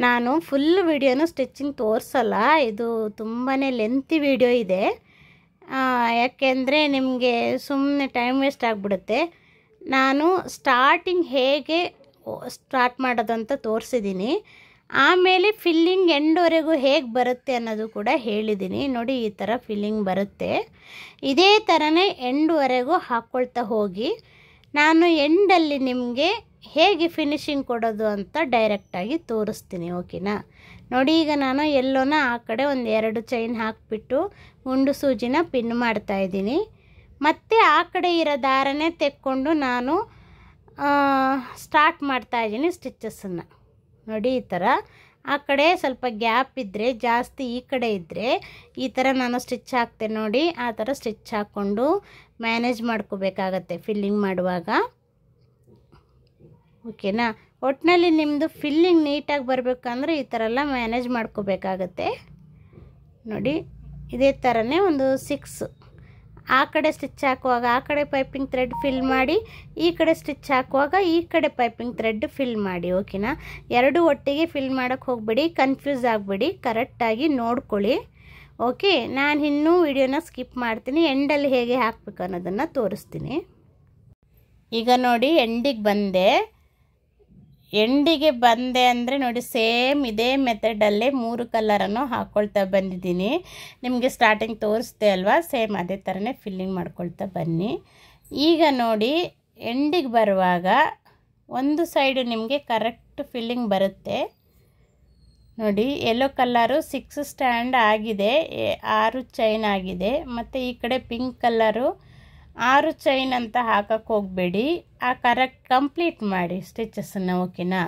ನಾನು ಫುಲ್ ವಿಡಿಯೋನು ಸ್ಟಿಚಿಂಗ್ ತೋರಿಸಲ್ಲ, ಇದು ತುಂಬಾ ಲೆಂತಿ ವಿಡಿಯೋ ಇದೆ. ಯಾಕೆಂದರೆ ನಿಮಗೆ ಸುಮ್ಮನೆ ಟೈಮ್ ವೇಸ್ಟ್ ಆಗಿಬಿಡುತ್ತೆ. ನಾನು ಸ್ಟಾರ್ಟಿಂಗ್ ಹೇಗೆ ಸ್ಟಾರ್ಟ್ ಮಾಡೋದು ಅಂತ ತೋರಿಸಿದ್ದೀನಿ, ಆಮೇಲೆ ಫಿಲ್ಲಿಂಗ್ ಎಂಡ್ವರೆಗೂ ಹೇಗೆ ಬರುತ್ತೆ ಅನ್ನೋದು ಕೂಡ ಹೇಳಿದ್ದೀನಿ. ನೋಡಿ ಈ ಥರ ಫಿಲ್ಲಿಂಗ್ ಬರುತ್ತೆ. ಇದೇ ಥರನೇ ಎಂಡ್ವರೆಗೂ ಹಾಕ್ಕೊಳ್ತಾ ಹೋಗಿ. ನಾನು ಎಂಡಲ್ಲಿ ನಿಮಗೆ ಹೇಗೆ ಫಿನಿಶಿಂಗ್ ಕೊಡೋದು ಅಂತ ಡೈರೆಕ್ಟಾಗಿ ತೋರಿಸ್ತೀನಿ. ಓಕೆನಾ, ನೋಡಿ ಈಗ ನಾನು ಎಲ್ಲೋನ ಆ ಕಡೆ ಒಂದು 2 ಚೈನ್ ಹಾಕಿಬಿಟ್ಟು ಗುಂಡು ಸೂಜಿನ ಪಿನ್ ಮಾಡ್ತಾಯಿದ್ದೀನಿ. ಮತ್ತು ಆ ಕಡೆ ಇರೋ ದಾರನೇ ತೆಕ್ಕೊಂಡು ನಾನು ಸ್ಟಾರ್ಟ್ ಮಾಡ್ತಾಯಿದ್ದೀನಿ ಸ್ಟಿಚಸ್ಸನ್ನು. ನೋಡಿ ಈ ಥರ ಆ ಕಡೆ ಸ್ವಲ್ಪ ಗ್ಯಾಪ್ ಇದ್ದರೆ, ಜಾಸ್ತಿ ಈ ಕಡೆ ಇದ್ದರೆ ಈ ಥರ ನಾನು ಸ್ಟಿಚ್ ಹಾಕ್ತೇನೆ. ನೋಡಿ ಆ ಥರ ಸ್ಟಿಚ್ ಹಾಕ್ಕೊಂಡು ಮ್ಯಾನೇಜ್ ಮಾಡ್ಕೋಬೇಕಾಗತ್ತೆ ಫಿಲ್ಲಿಂಗ್ ಮಾಡುವಾಗ. ಓಕೆನಾ, ಒಟ್ಟಿನಲ್ಲಿ ನಿಮ್ಮದು ಫಿಲ್ಲಿಂಗ್ ನೀಟಾಗಿ ಬರಬೇಕಂದ್ರೆ ಈ ಥರ ಎಲ್ಲ ಮ್ಯಾನೇಜ್ ಮಾಡ್ಕೋಬೇಕಾಗತ್ತೆ. ನೋಡಿ ಇದೇ ಥರನೇ ಒಂದು 6 ಆ ಕಡೆ ಸ್ಟಿಚ್ ಹಾಕುವಾಗ ಆ ಕಡೆ ಪೈಪಿಂಗ್ ಥ್ರೆಡ್ ಫಿಲ್ ಮಾಡಿ, ಈ ಕಡೆ ಸ್ಟಿಚ್ ಹಾಕುವಾಗ ಈ ಕಡೆ ಪೈಪಿಂಗ್ ಥ್ರೆಡ್ ಫಿಲ್ ಮಾಡಿ. ಓಕೆನಾ, 2 ಒಟ್ಟಿಗೆ ಫಿಲ್ ಮಾಡೋಕ್ಕೆ ಹೋಗಬೇಡಿ, ಕನ್ಫ್ಯೂಸ್ ಆಗಬೇಡಿ, ಕರೆಕ್ಟಾಗಿ ನೋಡ್ಕೊಳ್ಳಿ. ಓಕೆ, ನಾನು ಇನ್ನೂ ವಿಡಿಯೋನ ಸ್ಕಿಪ್ ಮಾಡ್ತೀನಿ, ಎಂಡಲ್ಲಿ ಹೇಗೆ ಹಾಕಬೇಕು ಅನ್ನೋದನ್ನು ತೋರಿಸ್ತೀನಿ. ಈಗ ನೋಡಿ ಎಂಡಿಗೆ ಬಂದೆ ಅಂದರೆ ನೋಡಿ ಸೇಮ್ ಇದೇ ಮೆಥಡಲ್ಲೇ 3 ಕಲರನ್ನು ಹಾಕ್ಕೊಳ್ತಾ ಬಂದಿದ್ದೀನಿ. ನಿಮಗೆ ಸ್ಟಾರ್ಟಿಂಗ್ ತೋರಿಸ್ದೆ ಅಲ್ವಾ, ಸೇಮ್ ಅದೇ ಥರನೇ ಫಿಲ್ಲಿಂಗ್ ಮಾಡ್ಕೊಳ್ತಾ ಬನ್ನಿ. ಈಗ ನೋಡಿ ಎಂಡಿಗೆ ಬರುವಾಗ ಒಂದು ಸೈಡು ನಿಮಗೆ ಕರೆಕ್ಟ್ ಫಿಲ್ಲಿಂಗ್ ಬರುತ್ತೆ. ನೋಡಿ ಯೆಲ್ಲೋ ಕಲರು 6 ಸ್ಟ್ಯಾಂಡ್ ಆಗಿದೆ, 6 ಚೈನ್ ಆಗಿದೆ. ಮತ್ತು ಈ ಕಡೆ ಪಿಂಕ್ ಕಲರು 6 ಚೈನ್ ಅಂತ ಹಾಕಕ್ಕೆ ಹೋಗಬೇಡಿ, ಆ ಕರೆಕ್ಟ್ ಕಂಪ್ಲೀಟ್ ಮಾಡಿ ಸ್ಟಿಚಸ್ಸನ್ನು. ಓಕೆನಾ,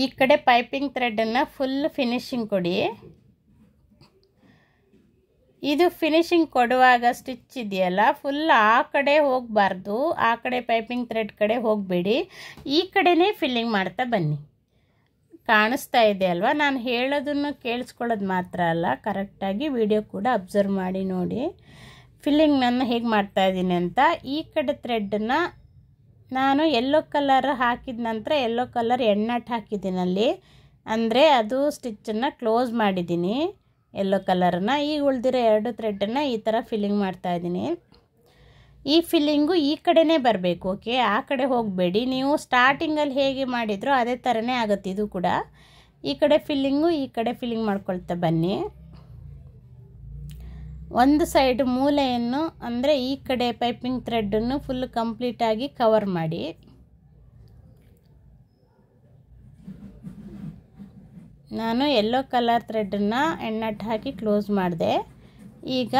ಈ ಕಡೆ ಪೈಪಿಂಗ್ ಥ್ರೆಡನ್ನು ಫುಲ್ ಫಿನಿಶಿಂಗ್ ಕೊಡಿ. ಇದು ಫಿನಿಶಿಂಗ್ ಕೊಡುವಾಗ ಸ್ಟಿಚ್ ಇದೆಯಲ್ಲ ಫುಲ್ ಆ ಕಡೆ ಹೋಗಬಾರ್ದು, ಆ ಕಡೆ ಪೈಪಿಂಗ್ ಥ್ರೆಡ್ ಕಡೆ ಹೋಗಬೇಡಿ, ಈ ಕಡೆನೇ ಫಿಲ್ಲಿಂಗ್ ಮಾಡ್ತಾ ಬನ್ನಿ. ಕಾಣಿಸ್ತಾ ಇದೆ ಅಲ್ವಾ, ನಾನು ಹೇಳೋದನ್ನು ಕೇಳಿಸ್ಕೊಳ್ಳೋದು ಮಾತ್ರ ಅಲ್ಲ, ಕರೆಕ್ಟಾಗಿ ವಿಡಿಯೋ ಕೂಡ ಅಬ್ಸರ್ವ್ ಮಾಡಿ ನೋಡಿ ಫಿಲ್ಲಿಂಗ್ ನಾನು ಹೇಗೆ ಮಾಡ್ತಾಯಿದ್ದೀನಿ ಅಂತ. ಈ ಕಡೆ ಥ್ರೆಡ್ಡನ್ನು ನಾನು ಯೆಲ್ಲೋ ಕಲರ್ ಹಾಕಿದ ನಂತರ ಯೆಲ್ಲೋ ಕಲರ್ ಎಣ್ಣಾಟ್ ಹಾಕಿದ್ದೀನಿ ಅಲ್ಲಿ, ಅಂದರೆ ಅದು ಸ್ಟಿಚ್ಚನ್ನು ಕ್ಲೋಸ್ ಮಾಡಿದ್ದೀನಿ ಯೆಲ್ಲೋ ಕಲರನ್ನು. ಈಗ ಉಳಿದಿರೋ 2 ಥ್ರೆಡ್ಡನ್ನು ಈ ಥರ ಫಿಲ್ಲಿಂಗ್ ಮಾಡ್ತಾಯಿದ್ದೀನಿ. ಈ ಫಿಲ್ಲಿಂಗು ಈ ಕಡೆನೇ ಬರಬೇಕು. ಓಕೆ, ಆ ಕಡೆ ಹೋಗಬೇಡಿ. ನೀವು ಸ್ಟಾರ್ಟಿಂಗಲ್ಲಿ ಹೇಗೆ ಮಾಡಿದ್ರೋ ಅದೇ ಥರನೇ ಆಗುತ್ತೆ ಇದು ಕೂಡ. ಈ ಕಡೆ ಫಿಲ್ಲಿಂಗು ಈ ಕಡೆ ಫಿಲ್ಲಿಂಗ್ ಮಾಡ್ಕೊಳ್ತಾ ಬನ್ನಿ. ಒಂದು ಸೈಡ್ ಮೂಲೆಯನ್ನು ಅಂದರೆ ಈ ಕಡೆ ಪೈಪಿಂಗ್ ಥ್ರೆಡ್ಡನ್ನು ಫುಲ್ ಕಂಪ್ಲೀಟಾಗಿ ಕವರ್ ಮಾಡಿ. ನಾನು ಯೆಲ್ಲೋ ಕಲರ್ ಥ್ರೆಡ್ಡನ್ನು ಎಣ್ಣಾಟ್ ಹಾಕಿ ಕ್ಲೋಸ್ ಮಾಡಿದೆ. ಈಗ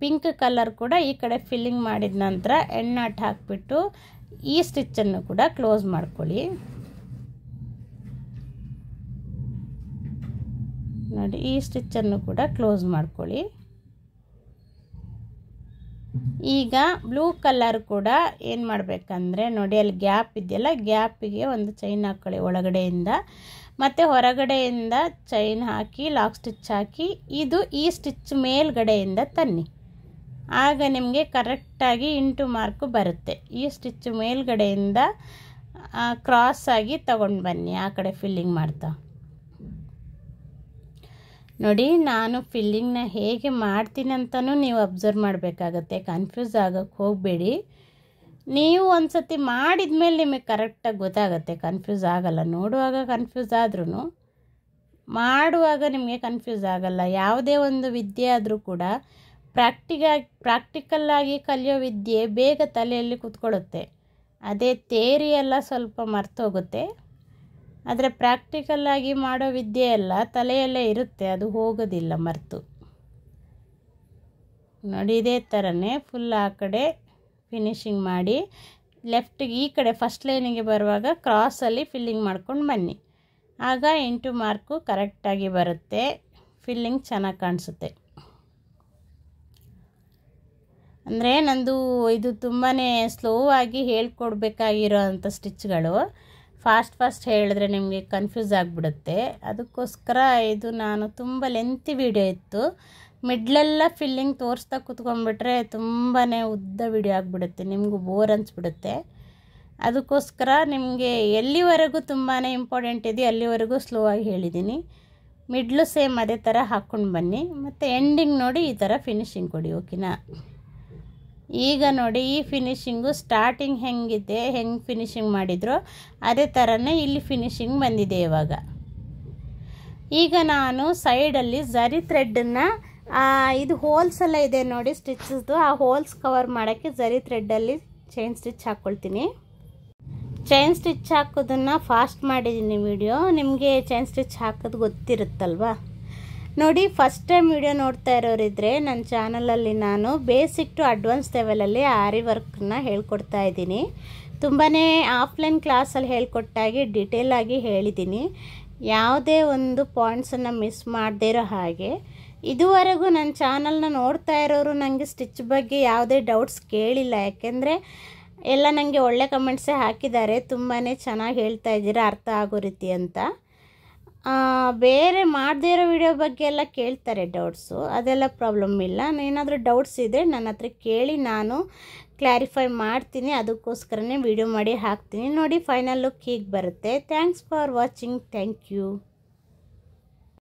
ಪಿಂಕ್ ಕಲರ್ ಕೂಡ ಈ ಕಡೆ ಫಿಲ್ಲಿಂಗ್ ಮಾಡಿದ ನಂತರ ಎಣ್ಣಾಟ್ ಹಾಕಿಬಿಟ್ಟು ಈ ಸ್ಟಿಚ್ಚನ್ನು ಕೂಡ ಕ್ಲೋಸ್ ಮಾಡ್ಕೊಳ್ಳಿ. ನೋಡಿ ಈ ಸ್ಟಿಚ್ಚನ್ನು ಕೂಡ ಕ್ಲೋಸ್ ಮಾಡ್ಕೊಳ್ಳಿ. ಈಗ ಬ್ಲೂ ಕಲರ್ ಕೂಡ ಏನು ಮಾಡಬೇಕಂದ್ರೆ ನೋಡಿ ಅಲ್ಲಿ ಗ್ಯಾಪ್ ಇದೆಯಲ್ಲ, ಗ್ಯಾಪಿಗೆ ಒಂದು ಚೈನ್ ಹಾಕ್ಕೊಳ್ಳಿ ಒಳಗಡೆಯಿಂದ, ಮತ್ತು ಹೊರಗಡೆಯಿಂದ ಚೈನ್ ಹಾಕಿ ಲಾಕ್ ಸ್ಟಿಚ್ ಹಾಕಿ ಇದು ಈ ಸ್ಟಿಚ್ ಮೇಲ್ಗಡೆಯಿಂದ ತನ್ನಿ. ಆಗ ನಿಮಗೆ ಕರೆಕ್ಟಾಗಿ ಇಂಟು ಮಾರ್ಕು ಬರುತ್ತೆ. ಈ ಸ್ಟಿಚ್ ಮೇಲ್ಗಡೆಯಿಂದ ಕ್ರಾಸ್ ಆಗಿ ತಗೊಂಡು ಬನ್ನಿ ಆ ಕಡೆ ಫಿಲ್ಲಿಂಗ್ ಮಾಡ್ತಾ. ನೋಡಿ ನಾನು ಫಿಲ್ಲಿಂಗ್ನ ಹೇಗೆ ಮಾಡ್ತೀನಿ ಅಂತಲೂ ನೀವು ಅಬ್ಸರ್ವ್ ಮಾಡಬೇಕಾಗತ್ತೆ, ಕನ್ಫ್ಯೂಸ್ ಆಗೋಕ್ಕೆ ಹೋಗಬೇಡಿ. ನೀವು ಒಂದು ಸತಿ ಮಾಡಿದ ಮೇಲೆ ನಿಮಗೆ ಕರೆಕ್ಟಾಗಿ ಗೊತ್ತಾಗುತ್ತೆ, ಕನ್ಫ್ಯೂಸ್ ಆಗಲ್ಲ. ನೋಡುವಾಗ ಕನ್ಫ್ಯೂಸ್ ಆದ್ರೂ ಮಾಡುವಾಗ ನಿಮಗೆ ಕನ್ಫ್ಯೂಸ್ ಆಗಲ್ಲ. ಯಾವುದೇ ಒಂದು ವಿದ್ಯೆ ಆದರೂ ಕೂಡ ಪ್ರಾಕ್ಟಿಕಲ್ಲಾಗಿ ಕಲಿಯೋ ವಿದ್ಯೆ ಬೇಗ ತಲೆಯಲ್ಲಿ ಕೂತ್ಕೊಳ್ಳುತ್ತೆ. ಅದೇ ಥಿಯರಿ ಎಲ್ಲ ಸ್ವಲ್ಪ ಮರ್ತೋಗುತ್ತೆ. ಆದರೆ ಪ್ರಾಕ್ಟಿಕಲ್ಲಾಗಿ ಮಾಡೋ ವಿದ್ಯೆ ಎಲ್ಲ ತಲೆಯಲ್ಲೇ ಇರುತ್ತೆ, ಅದು ಹೋಗೋದಿಲ್ಲ ಮರೆತು. ನೋಡಿ ಇದೇ ಥರನೇ ಫುಲ್ ಆ ಕಡೆ ಫಿನಿಶಿಂಗ್ ಮಾಡಿ ಲೆಫ್ಟಿಗೆ ಈ ಕಡೆ ಫಸ್ಟ್ ಲೈನಿಗೆ ಬರುವಾಗ ಕ್ರಾಸಲ್ಲಿ ಫಿಲ್ಲಿಂಗ್ ಮಾಡ್ಕೊಂಡು ಬನ್ನಿ. ಆಗ ಇಂಟು ಮಾರ್ಕು ಕರೆಕ್ಟಾಗಿ ಬರುತ್ತೆ, ಫಿಲ್ಲಿಂಗ್ ಚೆನ್ನಾಗಿ ಕಾಣಿಸುತ್ತೆ. ಅಂದರೆ ನಂದು ಇದು ತುಂಬಾ ಸ್ಲೋ ಆಗಿ ಹೇಳ್ಕೊಡ್ಬೇಕಾಗಿರೋ ಅಂಥ ಸ್ಟಿಚ್ಗಳು. ಫಾಸ್ಟ್ ಹೇಳಿದ್ರೆ ನಿಮಗೆ ಕನ್ಫ್ಯೂಸ್ ಆಗಿಬಿಡುತ್ತೆ. ಅದಕ್ಕೋಸ್ಕರ ಇದು ನಾನು ತುಂಬ ಲೆಂತಿ ವಿಡಿಯೋ ಇತ್ತು. ಮಿಡ್ಲೆಲ್ಲ ಫಿಲ್ಲಿಂಗ್ ತೋರಿಸ್ತಾ ಕೂತ್ಕೊಂಡ್ಬಿಟ್ರೆ ತುಂಬಾ ಉದ್ದ ವಿಡಿಯೋ ಆಗಿಬಿಡುತ್ತೆ, ನಿಮಗೂ ಬೋರ್ ಅನಿಸ್ಬಿಡುತ್ತೆ. ಅದಕ್ಕೋಸ್ಕರ ನಿಮಗೆ ಎಲ್ಲಿವರೆಗೂ ತುಂಬಾ ಇಂಪಾರ್ಟೆಂಟ್ ಇದೆಯೋ ಅಲ್ಲಿವರೆಗೂ ಸ್ಲೋ ಆಗಿ ಹೇಳಿದ್ದೀನಿ. ಮಿಡ್ಲು ಸೇಮ್ ಅದೇ ಥರ ಹಾಕ್ಕೊಂಡು ಬನ್ನಿ. ಮತ್ತು ಎಂಡಿಂಗ್ ನೋಡಿ ಈ ಥರ ಫಿನಿಶಿಂಗ್ ಕೊಡಿ, ಓಕೆನಾ. ಈಗ ನೋಡಿ ಈ ಫಿನಿಶಿಂಗು ಸ್ಟಾರ್ಟಿಂಗ್ ಹೆಂಗಿದೆ, ಹೆಂಗೆ ಫಿನಿಶಿಂಗ್ ಮಾಡಿದ್ರೋ ಅದೇ ಥರನೇ ಇಲ್ಲಿ ಫಿನಿಶಿಂಗ್ ಬಂದಿದೆ ಇವಾಗ. ಈಗ ನಾನು ಸೈಡಲ್ಲಿ ಝರಿ ಥ್ರೆಡ್ಡನ್ನು ಇದು ಹೋಲ್ಸ್ ಎಲ್ಲ ಇದೆ ನೋಡಿ ಸ್ಟಿಚ್ಚಸ್ದು, ಆ ಹೋಲ್ಸ್ ಕವರ್ ಮಾಡೋಕ್ಕೆ ಝರಿ ಥ್ರೆಡ್ಡಲ್ಲಿ ಚೈನ್ ಸ್ಟಿಚ್ ಹಾಕ್ಕೊಳ್ತೀನಿ. ಚೈನ್ ಸ್ಟಿಚ್ ಹಾಕೋದನ್ನು ಫಾಸ್ಟ್ ಮಾಡಿದ್ದೀನಿ ವಿಡಿಯೋ, ನಿಮಗೆ ಚೈನ್ ಸ್ಟಿಚ್ ಹಾಕೋದು ಗೊತ್ತಿರುತ್ತಲ್ವ. ನೋಡಿ ಫಸ್ಟ್ ಟೈಮ್ ವಿಡಿಯೋ ನೋಡ್ತಾ ಇರೋರಿದ್ದರೆ ನನ್ನ ಚಾನಲಲ್ಲಿ ನಾನು ಬೇಸಿಕ್ ಟು ಅಡ್ವಾನ್ಸ್ ಲೆವೆಲಲ್ಲಿ ಆರಿ ವರ್ಕನ್ನ ಹೇಳ್ಕೊಡ್ತಾ ಇದ್ದೀನಿ. ತುಂಬಾ ಆಫ್ಲೈನ್ ಕ್ಲಾಸಲ್ಲಿ ಹೇಳ್ಕೊಟ್ಟಾಗಿ ಡೀಟೇಲಾಗಿ ಹೇಳಿದ್ದೀನಿ. ಯಾವುದೇ ಒಂದು ಪಾಯಿಂಟ್ಸನ್ನು ಮಿಸ್ ಮಾಡದೇ ಇರೋ ಹಾಗೆ. ಇದುವರೆಗೂ ನನ್ನ ಚಾನಲ್ನ ನೋಡ್ತಾ ಇರೋರು ನನಗೆ ಸ್ಟಿಚ್ ಬಗ್ಗೆ ಯಾವುದೇ ಡೌಟ್ಸ್ ಕೇಳಿಲ್ಲ, ಯಾಕೆಂದರೆ ಎಲ್ಲ ನನಗೆ ಒಳ್ಳೆ ಕಮೆಂಟ್ಸೇ ಹಾಕಿದ್ದಾರೆ. ತುಂಬಾ ಚೆನ್ನಾಗಿ ಹೇಳ್ತಾ ಇದ್ದೀರಾ, ಅರ್ಥ ಆಗೋ ರೀತಿ ಅಂತ. ಬೇರೆ ಮಾಡದೇ ಇರೋ ವಿಡಿಯೋ ಬಗ್ಗೆ ಎಲ್ಲ ಕೇಳ್ತಾರೆ ಡೌಟ್ಸು, ಅದೆಲ್ಲ ಪ್ರಾಬ್ಲಮ್ ಇಲ್ಲ. ಏನಾದರೂ ಡೌಟ್ಸ್ ಇದ್ದರೆ ನನ್ನ ಹತ್ರ ಕೇಳಿ, ನಾನು ಕ್ಲಾರಿಫೈ ಮಾಡ್ತೀನಿ. ಅದಕ್ಕೋಸ್ಕರನೇ ವಿಡಿಯೋ ಮಾಡಿ ಹಾಕ್ತೀನಿ. ನೋಡಿ ಫೈನಲ್ ಲುಕ್ ಹೀಗೆ ಬರುತ್ತೆ. Thanks for watching. Thank you.